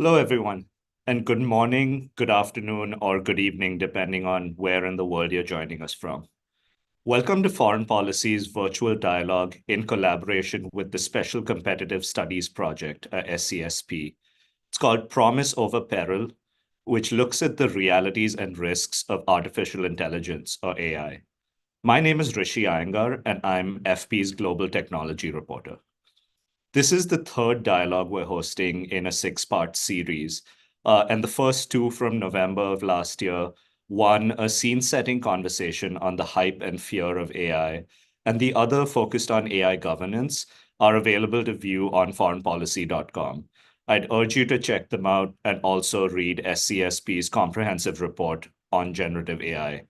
Hello, everyone, and good morning, good afternoon, or good evening, depending on where in the world you're joining us from. Welcome to Foreign Policy's virtual dialogue in collaboration with the Special Competitive Studies Project, SCSP. It's called Promise Over Peril, which looks at the realities and risks of artificial intelligence, or AI. My name is Rishi Iyengar, and I'm FP's Global Technology Reporter. This is the third dialogue we're hosting in a six-part series. And the first two from November of last year, one, a scene-setting conversation on the hype and fear of AI, and the other focused on AI governance, are available to view on foreignpolicy.com. I'd urge you to check them out and also read SCSP's comprehensive report on generative AI.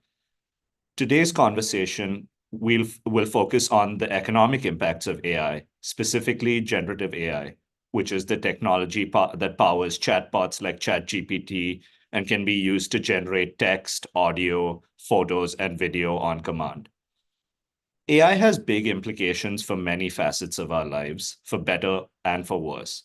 Today's conversation will focus on the economic impacts of AI, specifically generative AI, which is the technology that powers chatbots like ChatGPT and can be used to generate text, audio, photos, and video on command. AI has big implications for many facets of our lives, for better and for worse.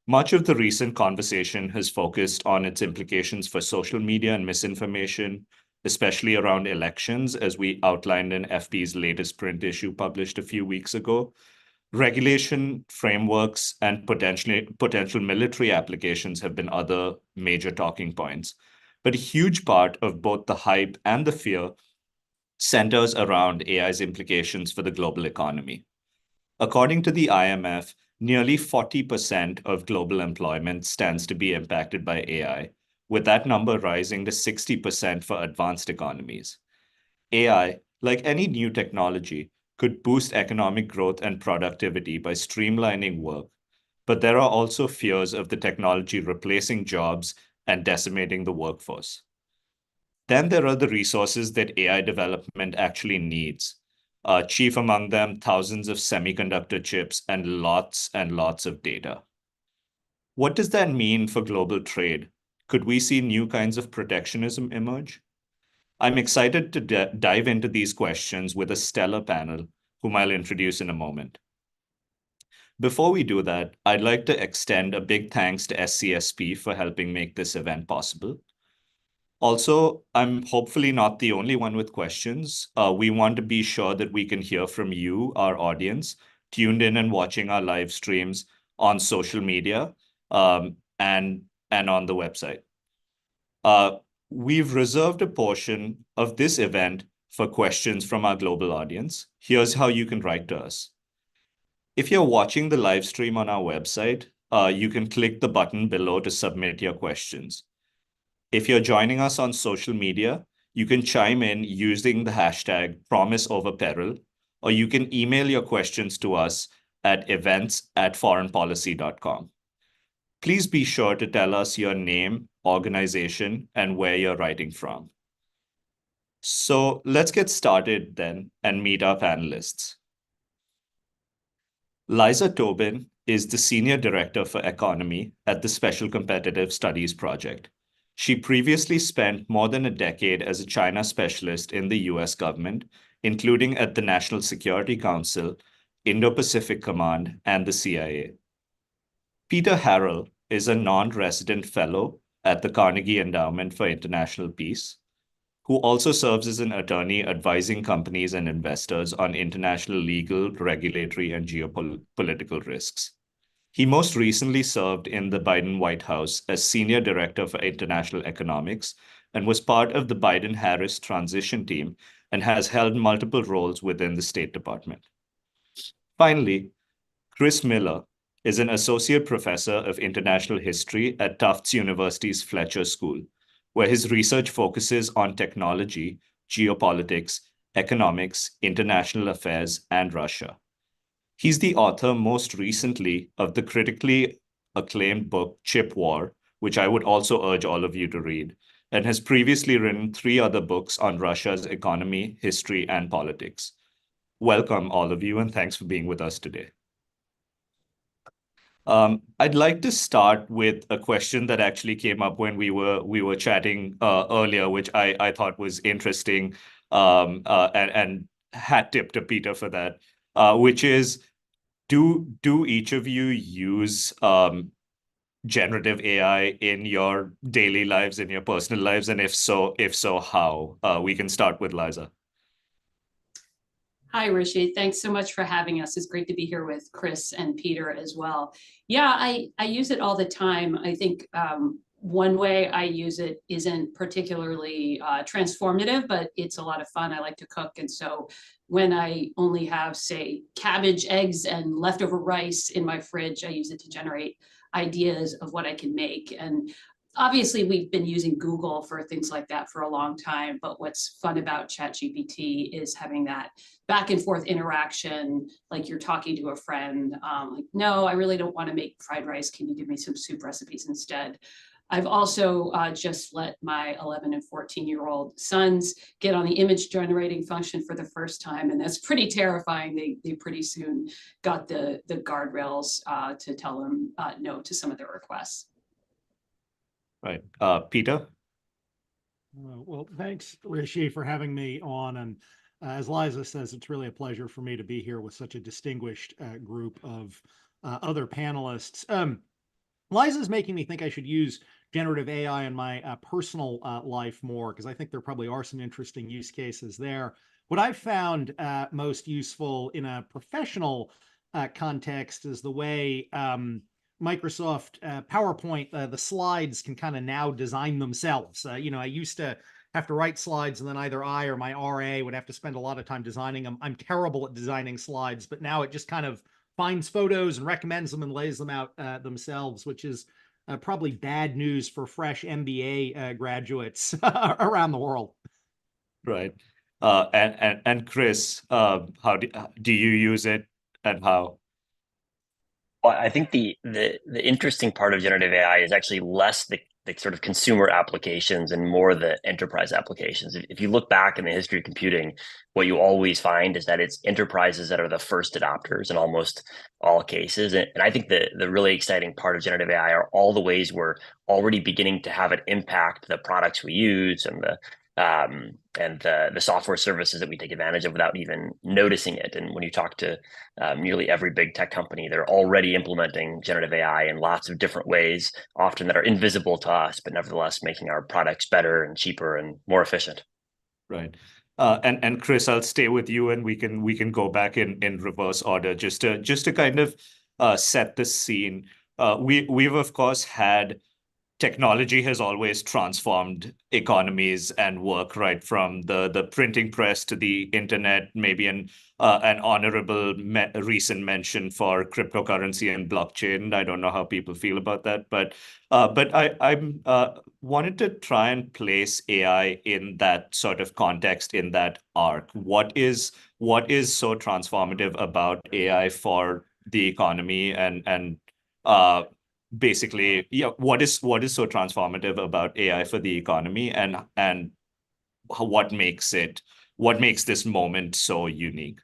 Much of the recent conversation has focused on its implications for social media and misinformation, especially around elections, as we outlined in FP's latest print issue published a few weeks ago. Regulation frameworks and potential military applications have been other major talking points. But a huge part of both the hype and the fear centers around AI's implications for the global economy. According to the IMF, nearly 40% of global employment stands to be impacted by AI, with that number rising to 60% for advanced economies. AI, like any new technology, could boost economic growth and productivity by streamlining work, but there are also fears of the technology replacing jobs and decimating the workforce. Then there are the resources that AI development actually needs. Chief among them, thousands of semiconductor chips and lots of data. What does that mean for global trade? Could we see new kinds of protectionism emerge? I'm excited to dive into these questions with a stellar panel, whom I'll introduce in a moment. Before we do that, I'd like to extend a big thanks to SCSP for helping make this event possible. Also, I'm hopefully not the only one with questions. We want to be sure that we can hear from you, our audience, tuned in and watching our live streams on social media and on the website. We've reserved a portion of this event for questions from our global audience. Here's how you can write to us. If you're watching the live stream on our website, you can click the button below to submit your questions. If you're joining us on social media, you can chime in using the hashtag #PromiseOverPeril, or you can email your questions to us at events@foreignpolicy.com. Please be sure to tell us your name, organization, and where you're writing from. So let's get started then and meet our panelists. Liza Tobin is the Senior Director for Economy at the Special Competitive Studies Project. She previously spent more than a decade as a China specialist in the US government, including at the National Security Council, Indo-Pacific Command, and the CIA. Peter Harrell is a non-resident fellow at the Carnegie Endowment for International Peace, who also serves as an attorney advising companies and investors on international legal, regulatory, and geopolitical risks. He most recently served in the Biden White House as Senior Director for International Economics and was part of the Biden-Harris transition team and has held multiple roles within the State Department. Finally, Chris Miller is an Associate Professor of International History at Tufts University's Fletcher School, where his research focuses on technology, geopolitics, economics, international affairs, and Russia. He's the author most recently of the critically acclaimed book Chip War, which I would also urge all of you to read, and has previously written 3 other books on Russia's economy, history, and politics. Welcome, all of you, and thanks for being with us today. I'd like to start with a question that actually came up when we were chatting earlier, which I thought was interesting, and hat tip to Peter for that, which is, do each of you use generative AI in your daily lives, in your personal lives? And if so, how? We can start with Liza. Hi, Rishi. Thanks so much for having us. It's great to be here with Chris and Peter as well. Yeah, I use it all the time. I think one way I use it isn't particularly transformative, but it's a lot of fun. I like to cook. And so when I only have, say, cabbage, eggs, and leftover rice in my fridge, I use it to generate ideas of what I can make. And obviously, we've been using Google for things like that for a long time. But what's fun about ChatGPT is having that back and forth interaction, like you're talking to a friend, like, no, I really don't want to make fried rice. Can you give me some soup recipes instead? I've also just let my 11 and 14-year-old sons get on the image generating function for the first time, and that's pretty terrifying. They pretty soon got the guardrails to tell them no to some of their requests. Right. Peter? Well, thanks, Rishi, for having me on. And as Liza says, it's really a pleasure for me to be here with such a distinguished group of other panelists. Liza's making me think I should use generative AI in my personal life more, because I think there probably are some interesting use cases there. What I've found most useful in a professional context is the way Microsoft PowerPoint, the slides can kind of now design themselves. I used to have to write slides, and then either I or my RA would have to spend a lot of time designing them. I'm terrible at designing slides, but now it just kind of finds photos and recommends them and lays them out themselves, which is probably bad news for fresh MBA graduates around the world. Right. And Chris, how do you use it, and how? Well, I think the interesting part of generative AI is actually less the sort of consumer applications and more the enterprise applications. If you look back in the history of computing, what you always find is that it's enterprises that are the first adopters in almost all cases. And I think the really exciting part of generative AI are all the ways we're already beginning to have it impact the products we use and the software services that we take advantage of without even noticing it. And when you talk to nearly every big tech company, they're already implementing generative AI in lots of different ways, often that are invisible to us, but nevertheless making our products better and cheaper and more efficient. Right. And Chris, I'll stay with you, and we can go back in reverse order just to kind of set the scene. We've of course had technology has always transformed economies and work, right from the printing press to the internet. Maybe an honorable recent mention for cryptocurrency and blockchain. I don't know how people feel about that, but I'm wanted to try and place AI in that sort of context, in that arc. What is so transformative about AI for the economy, and uh, basically, yeah, what is so transformative about AI for the economy, and what makes this moment so unique?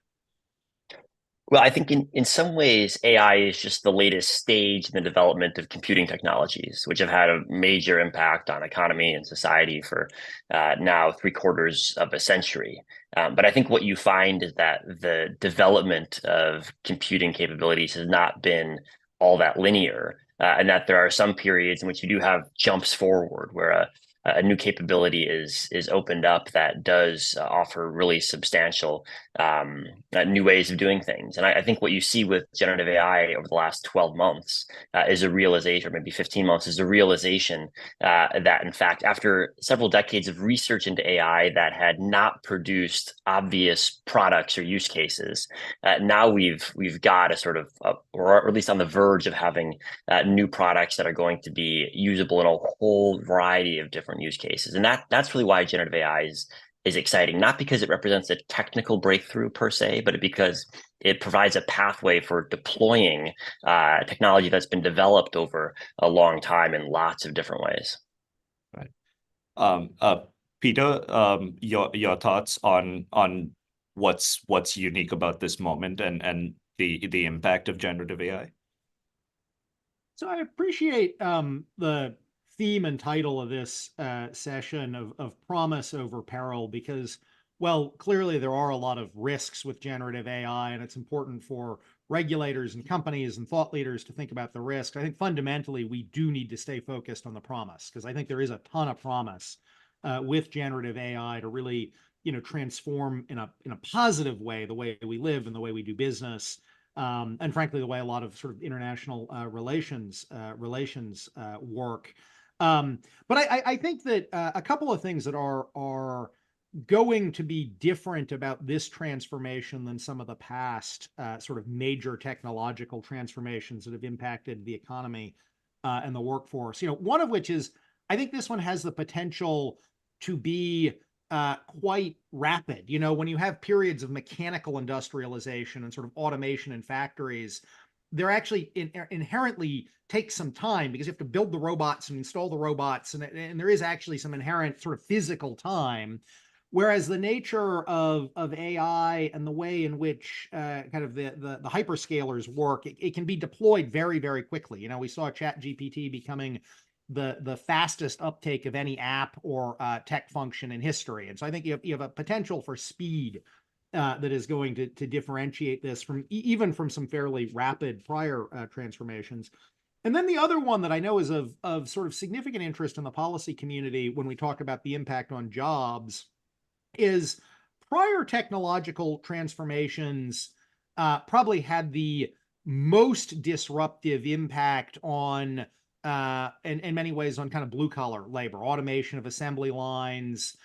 Well, I think in some ways, AI is just the latest stage in the development of computing technologies, which have had a major impact on economy and society for now 3/4 of a century. But I think what you find is that the development of computing capabilities has not been all that linear, and that there are some periods in which you do have jumps forward where a new capability is opened up that does offer really substantial new ways of doing things. And I think what you see with generative AI over the last 12 months is a realization, or maybe 15 months, is a realization that, in fact, after several decades of research into AI that had not produced obvious products or use cases, now we've got a sort of, or at least on the verge of having new products that are going to be usable in a whole variety of different use cases. And that's really why generative AI is exciting, not because it represents a technical breakthrough per se, but because it provides a pathway for deploying technology that's been developed over a long time in lots of different ways. Right. Um, uh, Peter, your thoughts on what's unique about this moment, and the impact of generative AI? So I appreciate the theme and title of this session of promise over peril, because, well, clearly there are a lot of risks with generative AI, and it's important for regulators and companies and thought leaders to think about the risk. I think fundamentally we do need to stay focused on the promise, because I think there is a ton of promise with generative AI to really, transform in a positive way the way we live and the way we do business, and frankly the way a lot of sort of international relations work. But I think that a couple of things that are going to be different about this transformation than some of the past sort of major technological transformations that have impacted the economy and the workforce. One of which is, I think this one has the potential to be quite rapid. When you have periods of mechanical industrialization and sort of automation in factories, they're actually inherently take some time, because you have to build the robots and install the robots, and there is actually some inherent sort of physical time. Whereas the nature of AI and the way in which kind of the hyperscalers work, it can be deployed very, very quickly. We saw ChatGPT becoming the fastest uptake of any app or tech function in history. And so I think you have a potential for speed that is going to differentiate this from even from some fairly rapid prior transformations. And then the other one that I know is of sort of significant interest in the policy community when we talk about the impact on jobs is prior technological transformations probably had the most disruptive impact on, in many ways, on kind of blue collar labor, automation of assembly lines,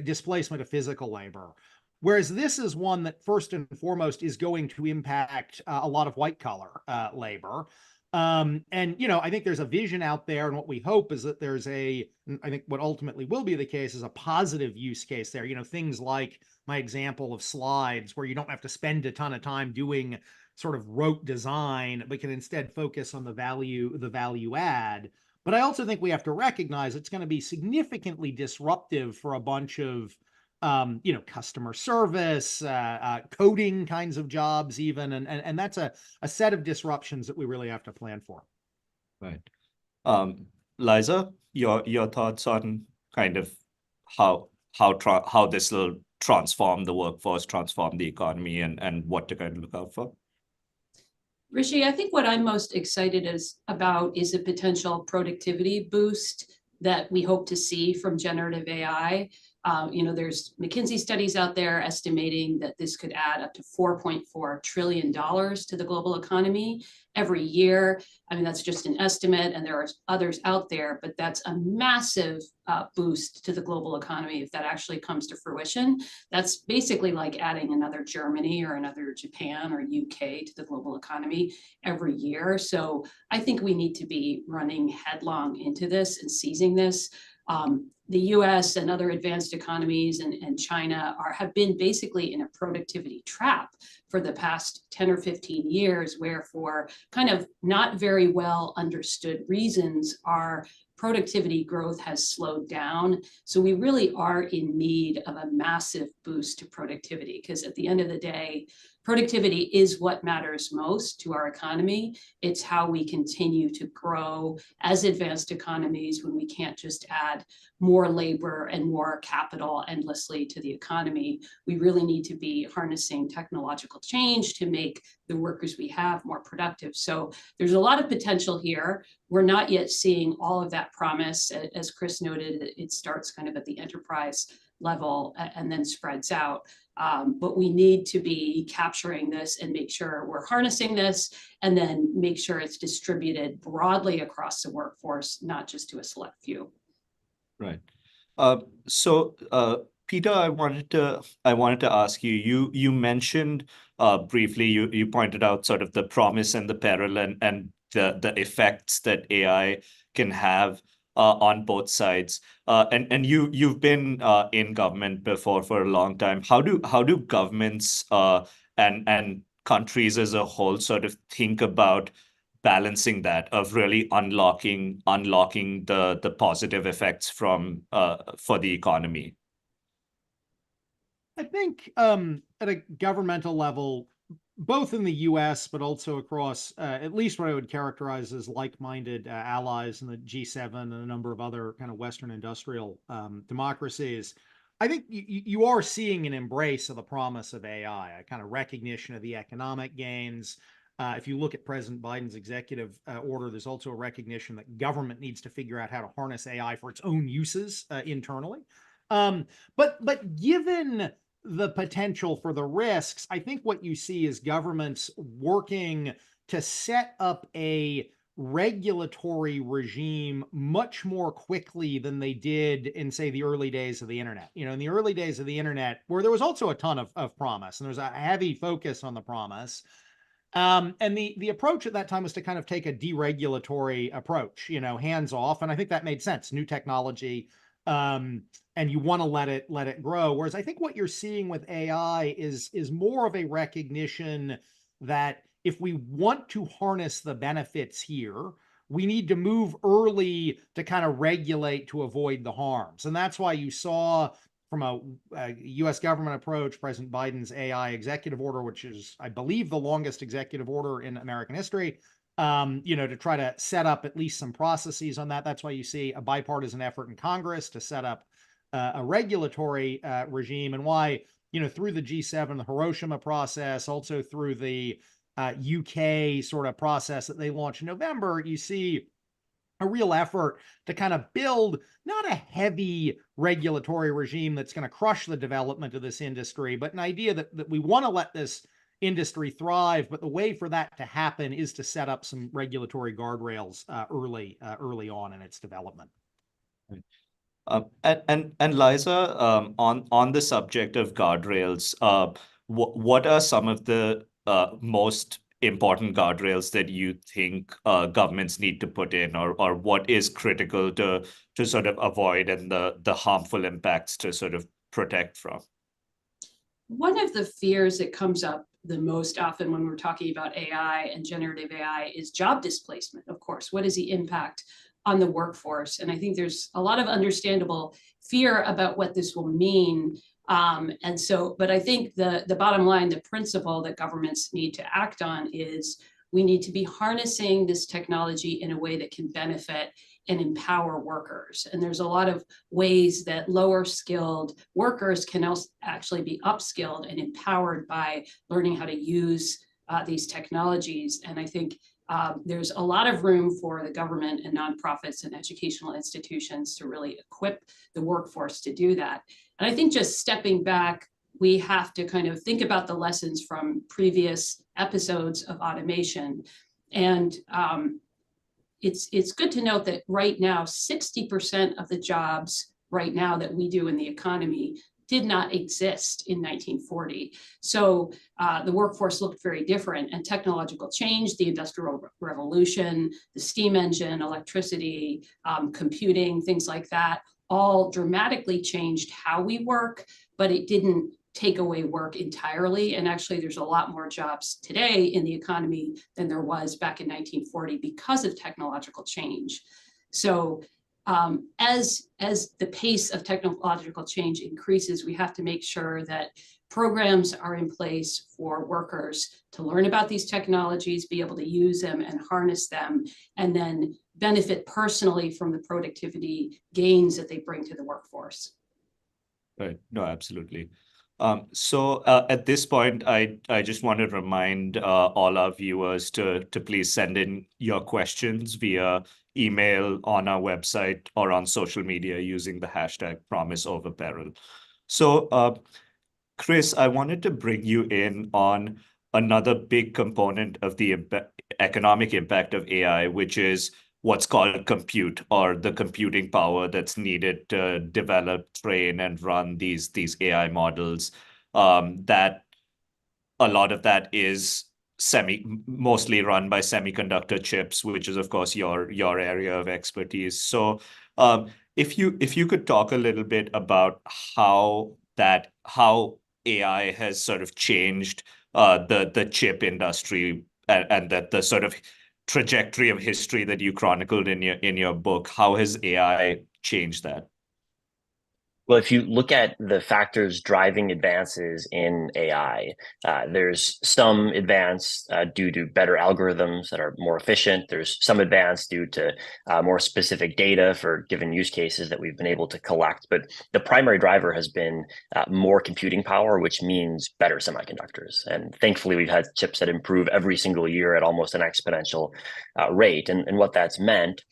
displacement of physical labor. Whereas this is one that first and foremost is going to impact a lot of white collar labor. And, I think there's a vision out there, and what we hope is that I think what ultimately will be the case is a positive use case there. Things like my example of slides, where you don't have to spend a ton of time doing sort of rote design, but can instead focus on the value add. But I also think we have to recognize it's going to be significantly disruptive for a bunch of customer service, coding kinds of jobs even. And that's a set of disruptions that we really have to plan for. Right. Liza, your thoughts on kind of how this will transform the workforce, transform the economy, and what to kind of look out for? Rishi, I think what I'm most excited about is a potential productivity boost that we hope to see from generative AI. There's McKinsey studies out there estimating that this could add up to $4.4 trillion to the global economy every year. I mean, that's just an estimate, and there are others out there, but that's a massive boost to the global economy if that actually comes to fruition. That's basically like adding another Germany or another Japan or UK to the global economy every year. So I think we need to be running headlong into this and seizing this. The US and other advanced economies and China have been basically in a productivity trap for the past 10 or 15 years, where for kind of not very well understood reasons, our productivity growth has slowed down. So we really are in need of a massive boost to productivity, because at the end of the day, productivity is what matters most to our economy. It's how we continue to grow as advanced economies when we can't just add more labor and more capital endlessly to the economy. We really need to be harnessing technological change to make the workers we have more productive. So there's a lot of potential here. We're not yet seeing all of that promise. As Chris noted, it starts kind of at the enterprise level and then spreads out. But we need to be capturing this and make sure we're harnessing this, and then make sure it's distributed broadly across the workforce, not just to a select few. Right. So Peter, I wanted to ask you. You mentioned briefly. You pointed out sort of the promise and the peril and the effects that AI can have on both sides. And you've been in government before for a long time. How do governments and countries as a whole sort of think about balancing that, of really unlocking the positive effects for the economy? I think at a governmental level, both in the US, but also across at least what I would characterize as like-minded allies in the G7 and a number of other kind of Western industrial democracies, I think you are seeing an embrace of the promise of AI, a kind of recognition of the economic gains. If you look at President Biden's executive order, there's also a recognition that government needs to figure out how to harness AI for its own uses internally. But given the potential for the risks, I think what you see is governments working to set up a regulatory regime much more quickly than they did in, say, the early days of the internet. In the early days of the internet, where there was also a ton of promise, and there's a heavy focus on the promise. And the approach at that time was to kind of take a deregulatory approach, hands off. And I think that made sense. New technology, and you want to let it grow. Whereas I think what you're seeing with AI is more of a recognition that if we want to harness the benefits here, we need to move early to kind of regulate to avoid the harms. And that's why you saw from a US government approach, President Biden's AI executive order, which is, I believe, the longest executive order in American history, to try to set up at least some processes on that. That's why you see a bipartisan effort in Congress to set up a regulatory regime, and why, through the G7, the Hiroshima process, also through the UK sort of process that they launched in November, you see a real effort to kind of build not a heavy regulatory regime that's going to crush the development of this industry, but an idea that we want to let this industry thrive. But the way for that to happen is to set up some regulatory guardrails early on in its development. And Liza, on the subject of guardrails, what are some of the most important guardrails that you think governments need to put in, or what is critical to sort of avoid, and the harmful impacts to sort of protect from? One of the fears that comes up the most often when we're talking about AI and generative AI is job displacement, of course. What is the impact on the workforce? And I think there's a lot of understandable fear about what this will mean. But I think the bottom line, the principle that governments need to act on is we need to be harnessing this technology in a way that can benefit and empower workers. And there's a lot of ways that lower skilled workers can also actually be upskilled and empowered by learning how to use these technologies. And I think there's a lot of room for the government and nonprofits and educational institutions to really equip the workforce to do that. And I think just stepping back, we have to kind of think about the lessons from previous episodes of automation. And it's good to note that right now, 60% of the jobs right now that we do in the economy did not exist in 1940. So the workforce looked very different, and technological change, the Industrial Revolution, the steam engine, electricity, computing, things like that, all dramatically changed how we work, but it didn't take away work entirely. And actually, there's a lot more jobs today in the economy than there was back in 1940 because of technological change. So as the pace of technological change increases, we have to make sure that programs are in place for workers to learn about these technologies, be able to use them and harness them, and then benefit personally from the productivity gains that they bring to the workforce. Right. No, absolutely. So at this point, I just want to remind all our viewers to please send in your questions via email, on our website, or on social media using the hashtag #PromiseOverPeril. So Chris, I wanted to bring you in on another big component of the economic impact of AI, which is what's called compute, or the computing power that's needed to develop, train, and run these AI models. That a lot of that is mostly run by semiconductor chips, which is, of course, your area of expertise. So if you could talk a little bit about how AI has sort of changed the chip industry, and that the sort of trajectory of history that you chronicled in your book. How has AI changed that? Well, if you look at the factors driving advances in AI, there's some advance due to better algorithms that are more efficient. There's some advance due to more specific data for given use cases that we've been able to collect. But the primary driver has been more computing power, which means better semiconductors. And thankfully, we've had chips that improve every single year at almost an exponential rate. And what that's meant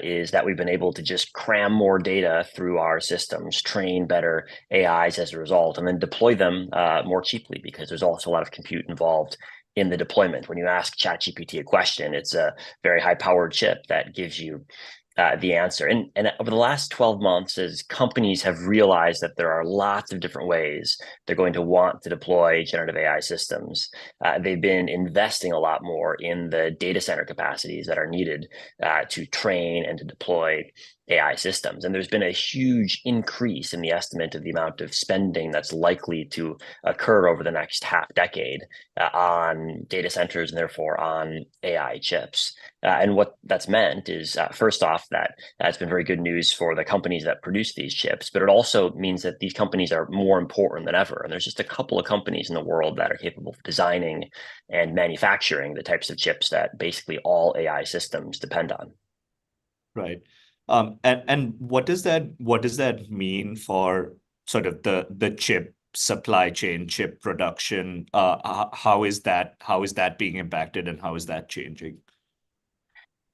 is that we've been able to just cram more data through our systems, train better AIs as a result, and then deploy them more cheaply because there's also a lot of compute involved in the deployment. When you ask ChatGPT a question, it's a very high-powered chip that gives you the answer. And over the last 12 months, as companies have realized that there are lots of different ways they're going to want to deploy generative AI systems, they've been investing a lot more in the data center capacities that are needed to train and to deploy AI systems. And there's been a huge increase in the estimate of the amount of spending that's likely to occur over the next half decade on data centers and therefore on AI chips. And what that's meant is, first off, that it's been very good news for the companies that produce these chips, but it also means that these companies are more important than ever. And there's just a couple of companies in the world that are capable of designing and manufacturing the types of chips that basically all AI systems depend on. Right. And what does that mean for sort of the chip supply chain, chip production? How is that being impacted, and how is that changing?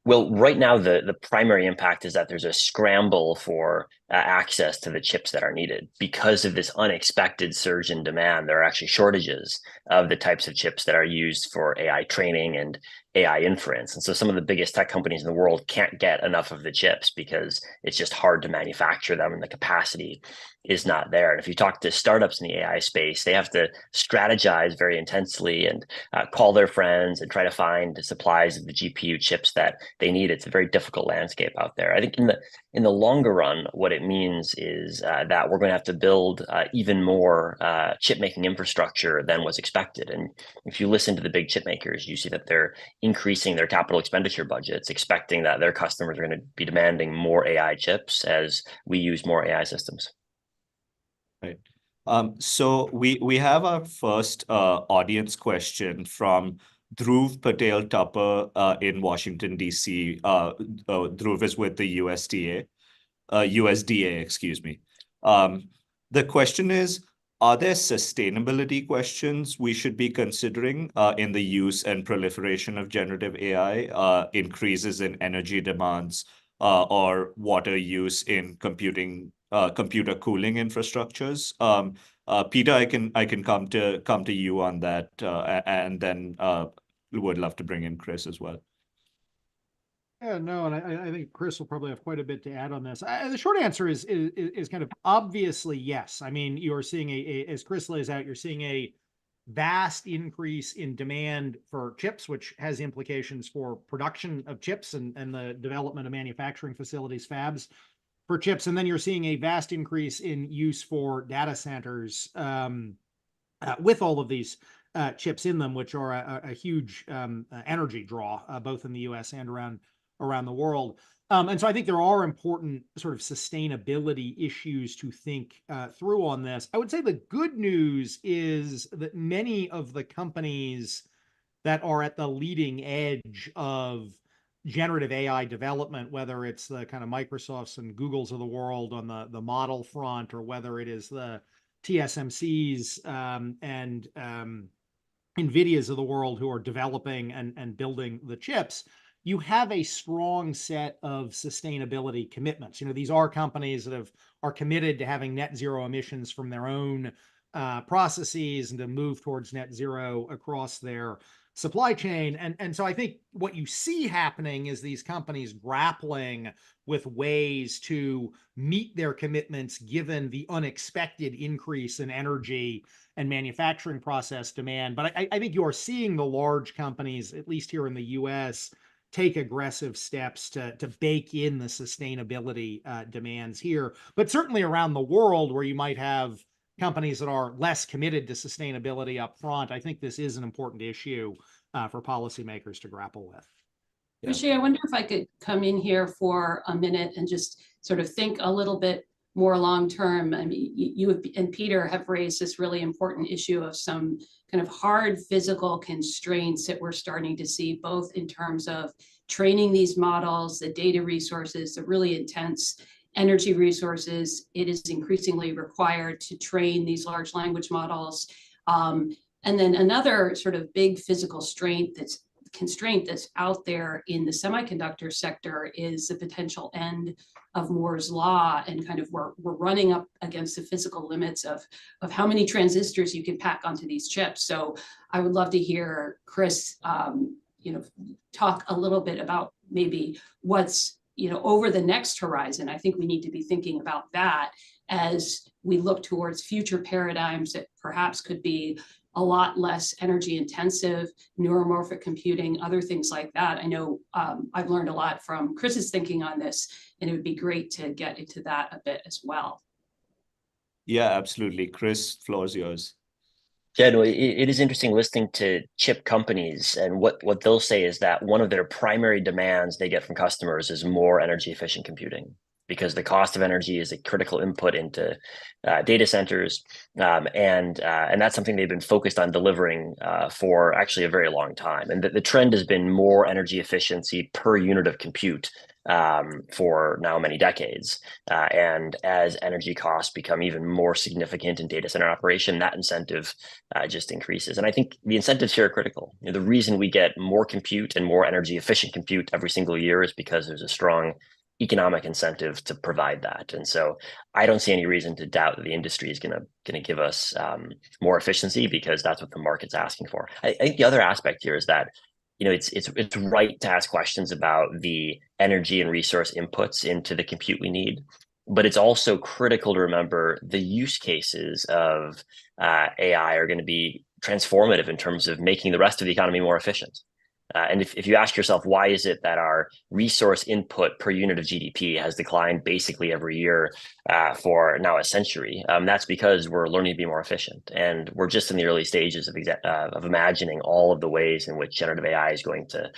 Well, right now, the primary impact is that there's a scramble for access to the chips that are needed. Because of this unexpected surge in demand, there are actually shortages of the types of chips that are used for AI training and AI inference. And so some of the biggest tech companies in the world can't get enough of the chips because it's just hard to manufacture them and the capacity is not there. And if you talk to startups in the AI space, they have to strategize very intensely and call their friends and try to find supplies of the GPU chips that they need. It's a very difficult landscape out there. I think in the longer run, what it means is that we're going to have to build even more chip making infrastructure than was expected. And if you listen to the big chip makers, you see that they're increasing their capital expenditure budgets, expecting that their customers are going to be demanding more AI chips as we use more AI systems. Right. So we have our first audience question from Dhruv Patel Tupper in Washington, D.C. Dhruv is with the USDA, excuse me. The question is, are there sustainability questions we should be considering in the use and proliferation of generative AI, increases in energy demands or water use in computer cooling infrastructures? Peter, I can come to you on that, and then would love to bring in Chris as well. Yeah, no, and I think Chris will probably have quite a bit to add on this. The short answer is kind of obviously yes. I mean, you're seeing as Chris lays out, you're seeing a vast increase in demand for chips, which has implications for production of chips and the development of manufacturing facilities, fabs for chips. And then you're seeing a vast increase in use for data centers with all of these chips in them, which are a huge energy draw, both in the US and around the world. And so I think there are important sort of sustainability issues to think through on this. I would say the good news is that many of the companies that are at the leading edge of generative AI development, whether it's the kind of Microsofts and Googles of the world on the model front, or whether it is the TSMCs and NVIDIAs of the world who are developing and building the chips, you have a strong set of sustainability commitments. You know, these are companies that are committed to having net zero emissions from their own processes and to move towards net zero across their supply chain. And so I think what you see happening is these companies grappling with ways to meet their commitments given the unexpected increase in energy and manufacturing process demand. But I think you're seeing the large companies, at least here in the US, take aggressive steps to bake in the sustainability demands here. But certainly around the world where you might have companies that are less committed to sustainability up front, I think this is an important issue for policymakers to grapple with. Rishi, I wonder if I could come in here for a minute and just sort of think a little bit more long-term. I mean, you and Peter have raised this really important issue of some kind of hard physical constraints that we're starting to see, both in terms of training these models, the data resources, the really intense energy resources it is increasingly required to train these large language models. And then another sort of big physical constraint that's out there in the semiconductor sector is the potential end of Moore's law, and kind of we're running up against the physical limits of how many transistors you can pack onto these chips. So I would love to hear Chris, talk a little bit about maybe what's over the next horizon. I think we need to be thinking about that as we look towards future paradigms that perhaps could be a lot less energy intensive, neuromorphic computing, other things like that. I know I've learned a lot from Chris's thinking on this, and it would be great to get into that a bit as well. Yeah, absolutely. Chris, floor is yours. Yeah, no, it is interesting listening to chip companies, and what they'll say is that one of their primary demands they get from customers is more energy efficient computing, because the cost of energy is a critical input into data centers, and that's something they've been focused on delivering for actually a very long time. And the trend has been more energy efficiency per unit of compute for now many decades. And as energy costs become even more significant in data center operation, that incentive just increases. And I think the incentives here are critical. The reason we get more compute and more energy efficient compute every single year is because there's a strong economic incentive to provide that. And so I don't see any reason to doubt that the industry is going to give us more efficiency, because that's what the market's asking for. I think the other aspect here is that it's right to ask questions about the energy and resource inputs into the compute we need, but it's also critical to remember the use cases of AI are going to be transformative in terms of making the rest of the economy more efficient. And if you ask yourself, why is it that our resource input per unit of GDP has declined basically every year for now a century, that's because we're learning to be more efficient. And we're just in the early stages of imagining all of the ways in which generative AI is going to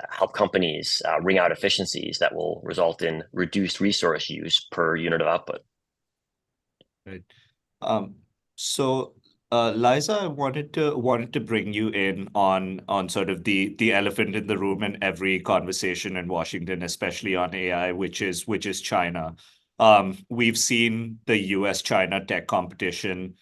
help companies wring out efficiencies that will result in reduced resource use per unit of output. Right. So Liza, I wanted to bring you in on sort of the elephant in the room in every conversation in Washington, especially on AI, which is China. We've seen the US-China tech competition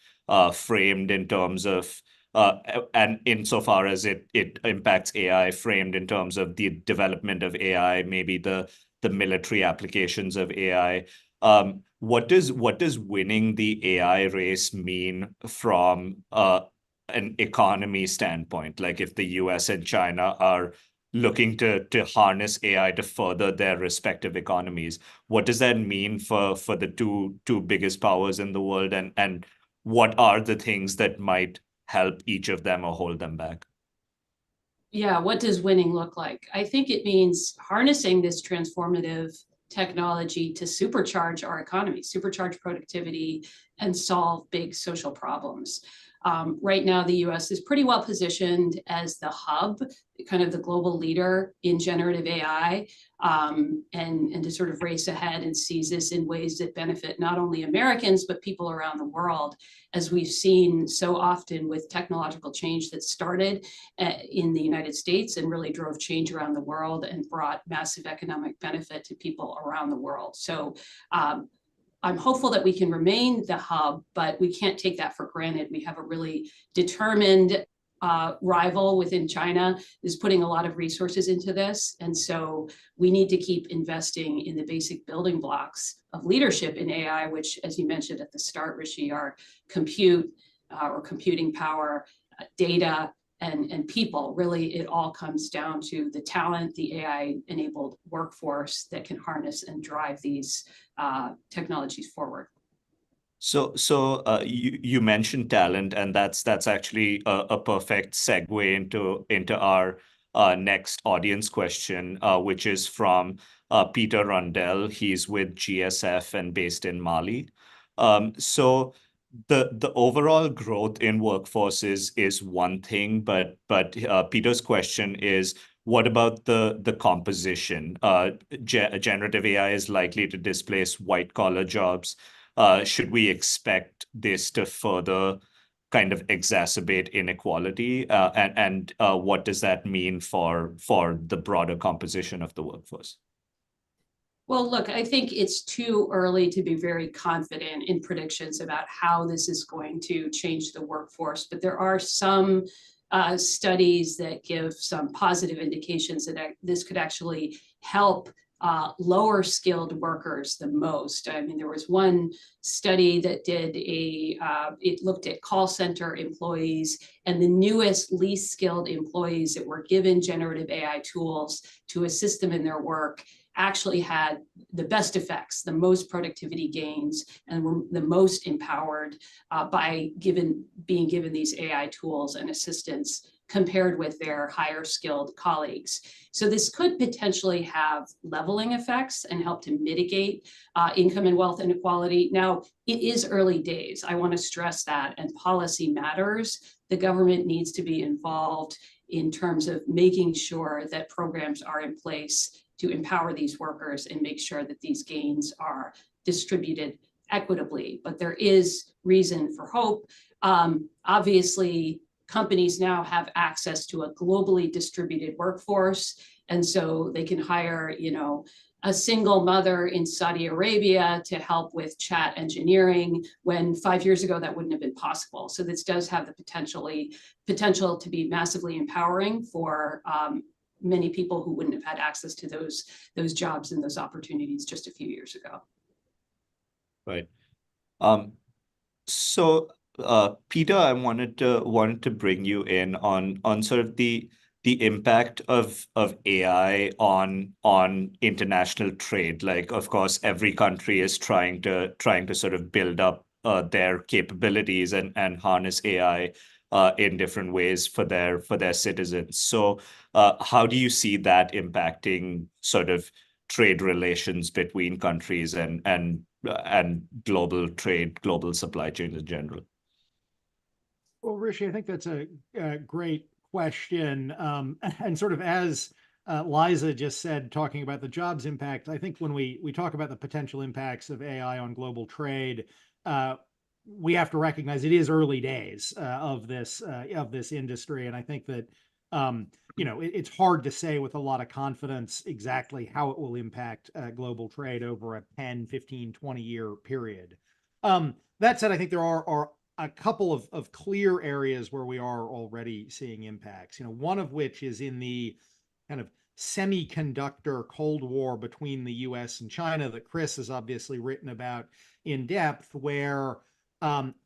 framed in terms of and insofar as it impacts AI, framed in terms of the development of AI, maybe the military applications of AI. What does winning the AI race mean from an economy standpoint? Like, if the US and China are looking to harness AI to further their respective economies, what does that mean for the two biggest powers in the world, and what are the things that might help each of them or hold them back? Yeah, what does winning look like? I think it means harnessing this transformative technology to supercharge our economy, supercharge productivity, and solve big social problems. Right now, the US is pretty well positioned as the hub, kind of the global leader in generative AI, and to sort of race ahead and seize this in ways that benefit not only Americans, but people around the world, as we've seen so often with technological change that started in the United States and really drove change around the world and brought massive economic benefit to people around the world. So I'm hopeful that we can remain the hub, but we can't take that for granted. We have a really determined rival within China is putting a lot of resources into this. And so we need to keep investing in the basic building blocks of leadership in AI, which, as you mentioned at the start, Rishi, are compute or computing power, data, and people. Really, it all comes down to the talent, the AI-enabled workforce that can harness and drive these technologies forward. So you mentioned talent, and that's actually a perfect segue into our next audience question, which is from Peter Rundell. He's with GSF and based in Mali. So the overall growth in workforce is one thing, but Peter's question is, What about the composition? Generative AI is likely to displace white collar jobs. Should we expect this to further kind of exacerbate inequality? And what does that mean for the broader composition of the workforce? Well, look, I think it's too early to be very confident in predictions about how this is going to change the workforce, but there are some studies that give some positive indications that this could actually help lower skilled workers the most. I mean, there was one study that did it looked at call center employees, and the newest, least skilled employees that were given generative AI tools to assist them in their work actually had the best effects, the most productivity gains, and were the most empowered by being given these AI tools and assistance compared with their higher skilled colleagues. So this could potentially have leveling effects and help to mitigate income and wealth inequality. Now, it is early days. I want to stress that, and policy matters. The government needs to be involved in terms of making sure that programs are in place to empower these workers and make sure that these gains are distributed equitably. But there is reason for hope. Obviously, companies now have access to a globally distributed workforce, and so they can hire, a single mother in Saudi Arabia to help with chat engineering, when 5 years ago that wouldn't have been possible. So this does have the potential to be massively empowering for many people who wouldn't have had access to those jobs and those opportunities just a few years ago. Right. So, Peter, I wanted to bring you in on sort of the impact of AI on international trade. Like, of course, every country is trying to sort of build up their capabilities and harness AI in different ways for their citizens. So, how do you see that impacting sort of trade relations between countries and global trade, global supply chains in general? Well, Rishi, I think that's a great question. And sort of as Liza just said, talking about the jobs impact, I think when we talk about the potential impacts of AI on global trade, we have to recognize it is early days of this industry. And I think that, it's hard to say with a lot of confidence exactly how it will impact global trade over a 10, 15, 20-year period. That said, I think there are a couple of clear areas where we are already seeing impacts. One of which is in the kind of semiconductor Cold War between the US and China that Chris has obviously written about in depth, where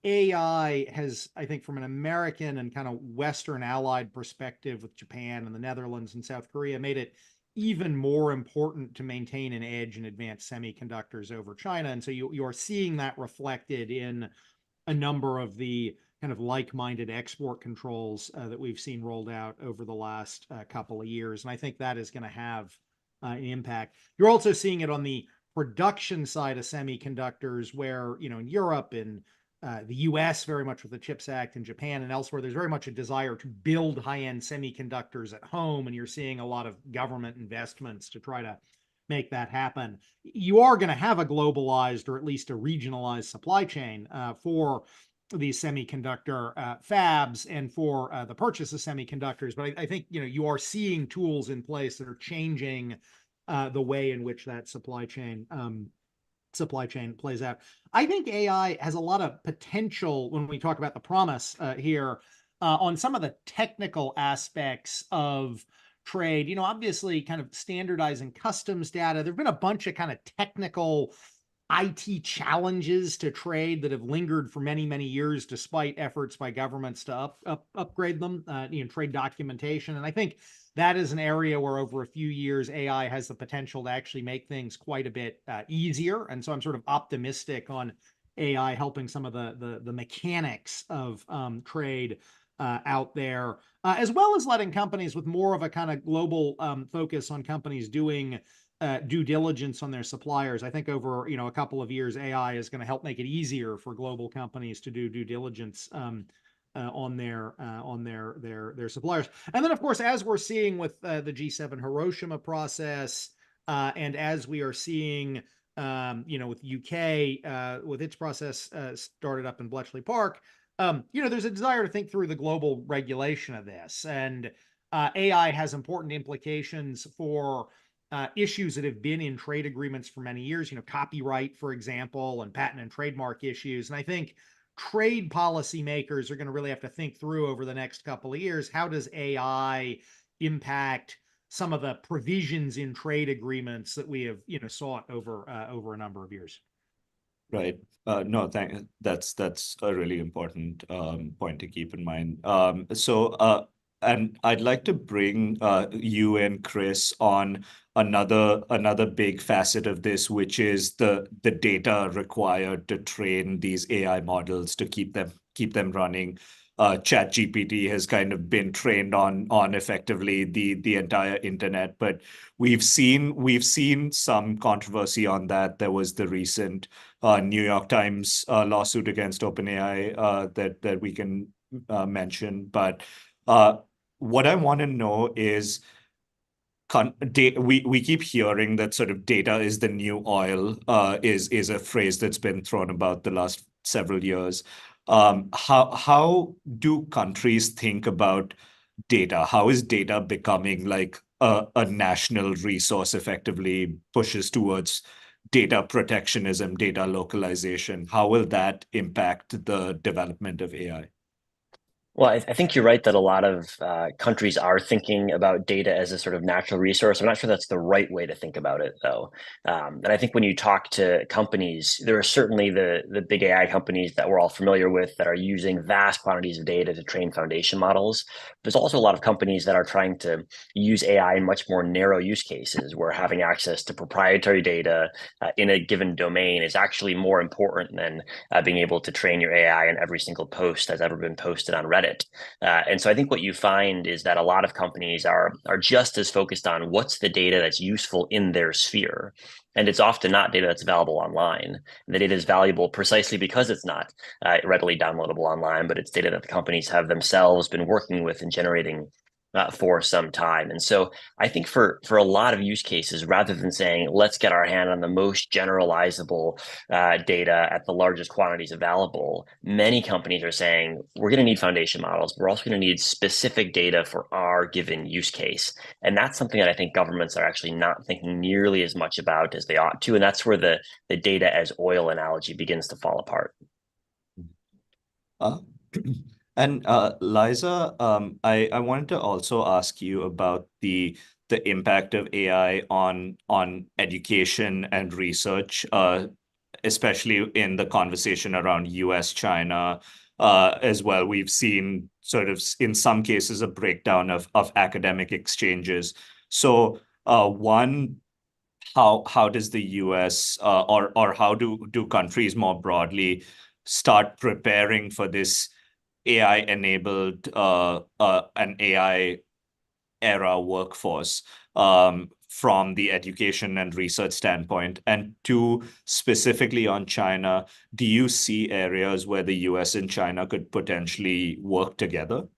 AI has, I think, from an American and kind of Western allied perspective with Japan and the Netherlands and South Korea, made it even more important to maintain an edge in advanced semiconductors over China. And so you're seeing that reflected in a number of the kind of like-minded export controls that we've seen rolled out over the last couple of years. And I think that is going to have an impact. You're also seeing it on the production side of semiconductors, where, in Europe and the US, very much with the CHIPS Act, and Japan and elsewhere, there's very much a desire to build high-end semiconductors at home. And you're seeing a lot of government investments to try to make that happen. You are going to have a globalized, or at least a regionalized, supply chain for these semiconductor fabs and for the purchase of semiconductors. But I think, you are seeing tools in place that are changing the way in which that supply chain plays out. I think AI has a lot of potential when we talk about the promise here on some of the technical aspects of trade. Obviously, kind of standardizing customs data. There've been a bunch of kind of technical IT challenges to trade that have lingered for many, many years, despite efforts by governments to upgrade them, trade documentation. And I think that is an area where over a few years, AI has the potential to actually make things quite a bit easier. And so I'm sort of optimistic on AI helping some of the mechanics of trade out there, as well as letting companies with more of a kind of global focus on companies doing due diligence on their suppliers. I think over a couple of years, AI is going to help make it easier for global companies to do due diligence on their suppliers. And then, of course, as we're seeing with the G7 Hiroshima process, and as we are seeing, with UK with its process started up in Bletchley Park, there's a desire to think through the global regulation of this, and AI has important implications for issues that have been in trade agreements for many years, copyright, for example, and patent and trademark issues. And I think trade policymakers are going to really have to think through over the next couple of years, how does AI impact some of the provisions in trade agreements that we have, sought over a number of years. Right. No, that's a really important point to keep in mind. And I'd like to bring you and Chris on another big facet of this, which is the data required to train these AI models to keep them running. ChatGPT has kind of been trained on effectively the entire internet, but we've seen some controversy on that. There was the recent New York Times lawsuit against OpenAI that we can mention. But what I want to know is, we keep hearing that sort of data is the new oil, is a phrase that's been thrown about the last several years. How do countries think about data? How is data becoming like a national resource, effectively pushes towards data protectionism, data localization? How will that impact the development of AI? Well, I think you're right that a lot of countries are thinking about data as a sort of natural resource. I'm not sure that's the right way to think about it, though. And I think when you talk to companies, there are certainly the big AI companies that we're all familiar with that are using vast quantities of data to train foundation models. There's also a lot of companies that are trying to use AI in much more narrow use cases, where having access to proprietary data in a given domain is actually more important than being able to train your AI on every single post that's ever been posted on Reddit. And so I think what you find is that a lot of companies are just as focused on what's the data that's useful in their sphere. And it's often not data that's available online. The data is valuable precisely because it's not readily downloadable online, but it's data that the companies have themselves been working with and generating for some time. And so I think for a lot of use cases, rather than saying, let's get our hand on the most generalizable data at the largest quantities available, many companies are saying, we're going to need foundation models. We're also going to need specific data for our given use case. And that's something that I think governments are actually not thinking nearly as much about as they ought to. And that's where the data as oil analogy begins to fall apart. And Liza, I wanted to also ask you about the impact of AI on education and research, especially in the conversation around US, China, as well. We've seen sort of, in some cases, a breakdown of academic exchanges. So one, how does the US or how do countries more broadly start preparing for this AI-enabled an AI era workforce from the education and research standpoint? And two, specifically on China, do you see areas where the US and China could potentially work together?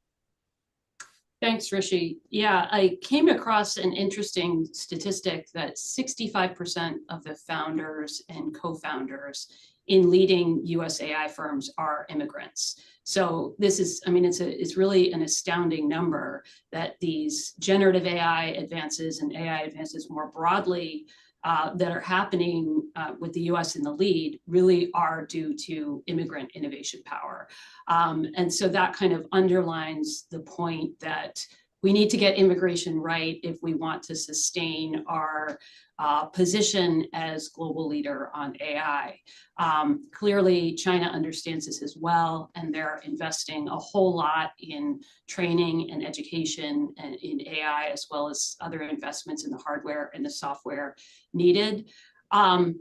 Thanks, Rishi. Yeah, I came across an interesting statistic that 65% of the founders and co-founders in leading US AI firms are immigrants. So this is, I mean, it's really an astounding number that these generative AI advances and AI advances more broadly that are happening with the US in the lead really are due to immigrant innovation power. And so that kind of underlines the point that we need to get immigration right if we want to sustain our position as global leader on AI. Clearly, China understands this as well, and they're investing a whole lot in training and education and in AI, as well as other investments in the hardware and the software needed. But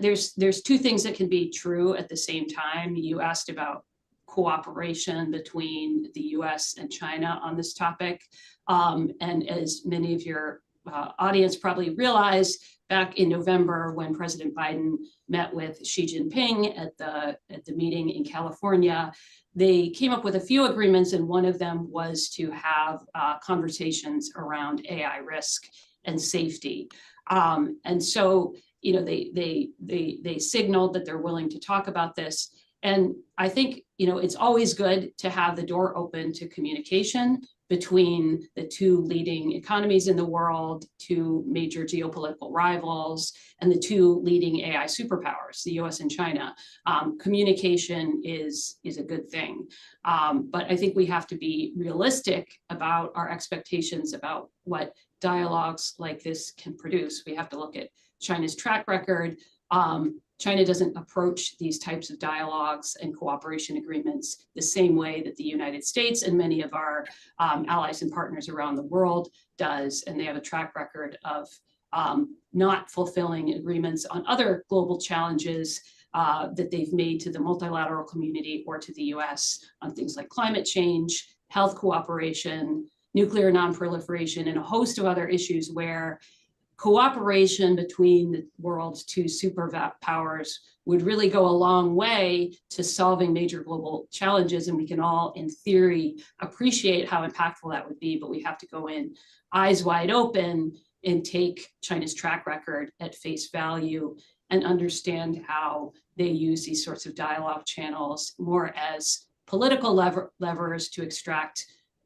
there's two things that can be true at the same time. You asked about cooperation between the US and China on this topic. And as many of your audience probably realize, back in November when President Biden met with Xi Jinping at the meeting in California, they came up with a few agreements, and one of them was to have conversations around AI risk and safety. And so, you know, they signaled that they're willing to talk about this. And I think, you know, it's always good to have the door open to communication between the two leading economies in the world, two major geopolitical rivals, and the two leading AI superpowers, the US and China. Communication is a good thing. But I think we have to be realistic about our expectations about what dialogues like this can produce. We have to look at China's track record. China doesn't approach these types of dialogues and cooperation agreements the same way that the United States and many of our allies and partners around the world does. And they have a track record of not fulfilling agreements on other global challenges that they've made to the multilateral community or to the US on things like climate change, health cooperation, nuclear non-proliferation, and a host of other issues where cooperation between the world's two superpowers would really go a long way to solving major global challenges. And we can all, in theory, appreciate how impactful that would be, but we have to go in eyes wide open and take China's track record at face value and understand how they use these sorts of dialogue channels more as political levers to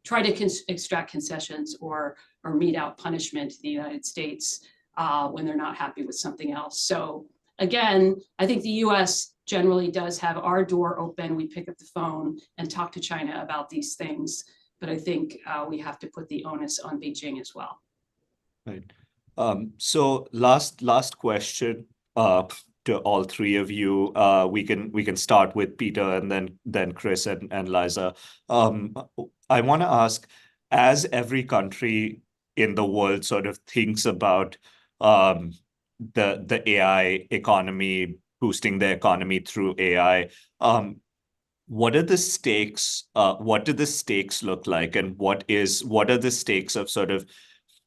try to extract concessions or mete out punishment to the United States when they're not happy with something else. So again, I think the US generally does have our door open. We pick up the phone and talk to China about these things, but I think we have to put the onus on Beijing as well. Right. So last question to all three of you. We can start with Peter and then Chris and Liza. I want to ask, as every country in the world sort of thinks about the AI economy, boosting the economy through AI, what are the stakes? What do the stakes look like, and what are the stakes of sort of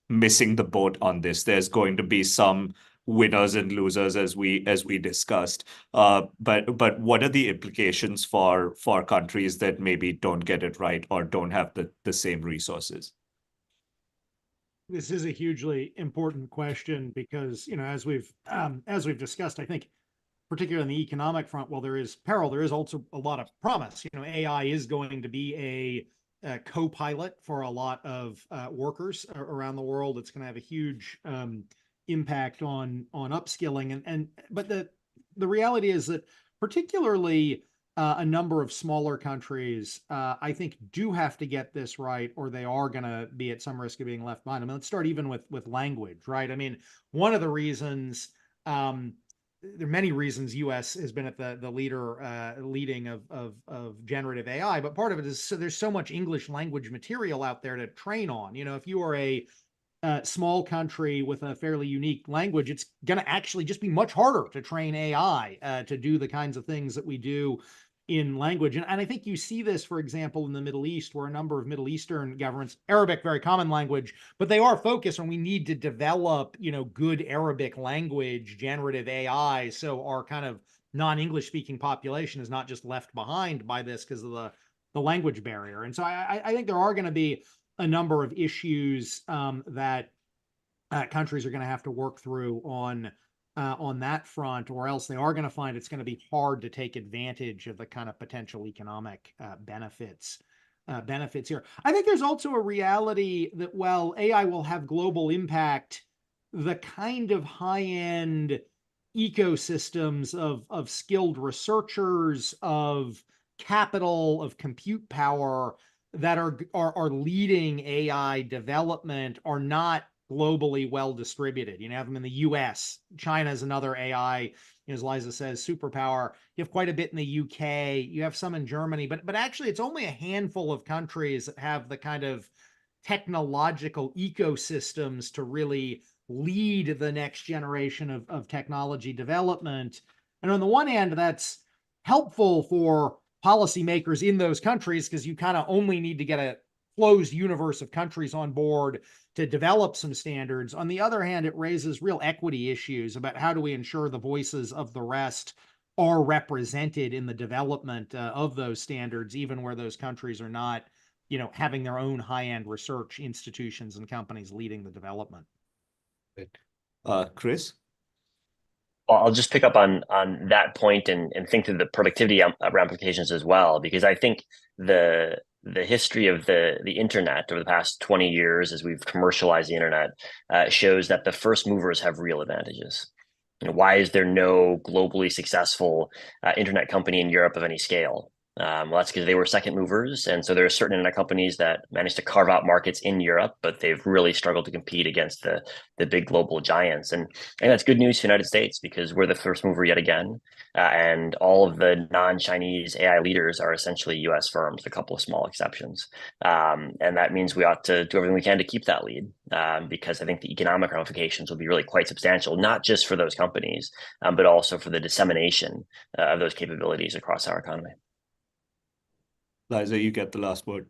missing the boat on this? There's going to be some winners and losers, as we discussed. But what are the implications for countries that maybe don't get it right or don't have the same resources? This is a hugely important question because, you know, as we've discussed, I think particularly on the economic front, while there is peril, there is also a lot of promise. You know, AI is going to be a co-pilot for a lot of workers around the world. It's going to have a huge impact on upskilling, but the reality is that particularly a number of smaller countries, I think, do have to get this right, or they are going to be at some risk of being left behind. I mean, let's start even with language, right? I mean, one of the reasons, there are many reasons U.S. has been at the leading of generative AI, but part of it is so there's so much English language material out there to train on. You know, if you are a small country with a fairly unique language, it's going to actually just be much harder to train AI to do the kinds of things that we do in language. And I think you see this, for example, in the Middle East, where a number of Middle Eastern governments, Arabic, very common language, but they are focused on, we need to develop, you know, good Arabic language, generative AI, so our kind of non-English speaking population is not just left behind by this because of the language barrier. And so I think there are going to be a number of issues that countries are going to have to work through on that front, or else they are going to find it's going to be hard to take advantage of the kind of potential economic benefits here. I think there's also a reality that while AI will have global impact, the kind of high-end ecosystems of skilled researchers, of capital, of compute power that are leading AI development are not globally well distributed. You have them in the US. China is another AI, as Liza says, superpower. You have quite a bit in the UK. You have some in Germany, but actually it's only a handful of countries that have the kind of technological ecosystems to really lead the next generation of technology development. And on the one hand, that's helpful for policymakers in those countries because you kind of only need to get a closed universe of countries on board to develop some standards. On the other hand, it raises real equity issues about how do we ensure the voices of the rest are represented in the development of those standards, even where those countries are not, having their own high-end research institutions and companies leading the development. Chris? Well, I'll just pick up on that point and think through the productivity ramifications as well, because I think the history of the internet over the past 20 years, as we've commercialized the internet, shows that the first movers have real advantages. Why is there no globally successful internet company in Europe of any scale? Well, that's because they were second movers. And so there are certain internet companies that managed to carve out markets in Europe, but they've really struggled to compete against the big global giants. And that's good news for the United States because we're the first mover yet again. And all of the non-Chinese AI leaders are essentially US firms, a couple of small exceptions. And that means we ought to do everything we can to keep that lead because I think the economic ramifications will be really quite substantial, not just for those companies, but also for the dissemination of those capabilities across our economy. Liza, you get the last word.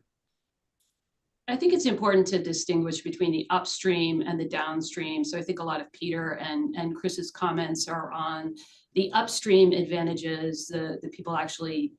I think it's important to distinguish between the upstream and the downstream. So I think a lot of Peter and Chris's comments are on the upstream advantages, the people actually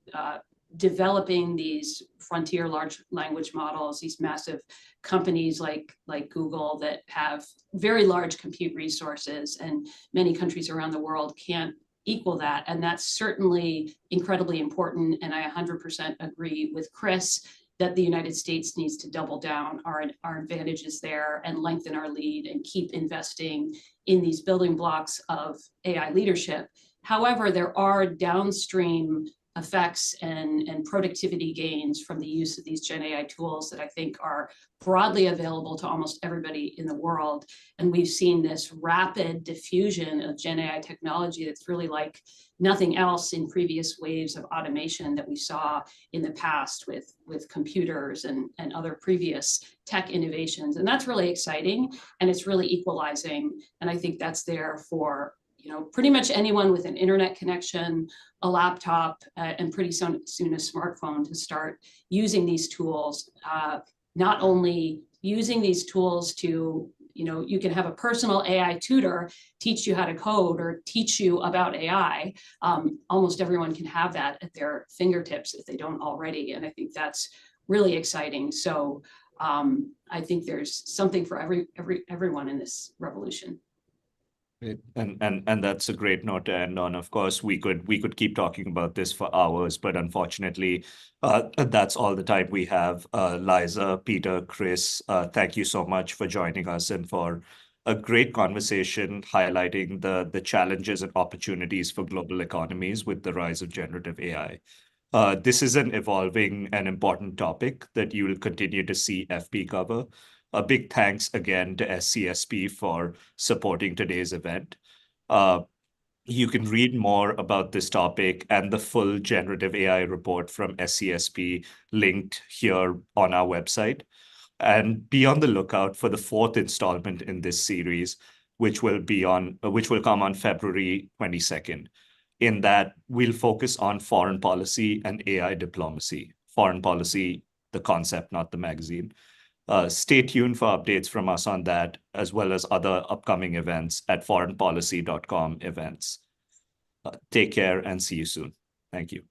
developing these frontier large language models, these massive companies like Google that have very large compute resources, and many countries around the world can't equal that. And that's certainly incredibly important. And I 100% agree with Chris that the United States needs to double down our advantages there and lengthen our lead and keep investing in these building blocks of AI leadership. However, there are downstream effects and productivity gains from the use of these GenAI tools that I think are broadly available to almost everybody in the world. And we've seen this rapid diffusion of GenAI technology that's really like nothing else in previous waves of automation that we saw in the past with computers and other previous tech innovations. And that's really exciting, and it's really equalizing. And I think that's there for pretty much anyone with an internet connection, a laptop, and pretty soon a smartphone to start using these tools. Not only using these tools to, you can have a personal AI tutor teach you how to code or teach you about AI. Almost everyone can have that at their fingertips if they don't already. And I think that's really exciting. So I think there's something for everyone in this revolution. And that's a great note to end on. Of course, we could keep talking about this for hours, but unfortunately, that's all the time we have. Liza, Peter, Chris, thank you so much for joining us and for a great conversation highlighting the challenges and opportunities for global economies with the rise of generative AI. This is an evolving and important topic that you will continue to see FP cover. A big thanks again to SCSP for supporting today's event. You can read more about this topic and the full generative AI report from SCSP linked here on our website. And be on the lookout for the 4th installment in this series, which will come on February 22nd. In that, we'll focus on foreign policy and AI diplomacy. Foreign policy, the concept, not the magazine. Stay tuned for updates from us on that, as well as other upcoming events at foreignpolicy.com events. Take care and see you soon. Thank you.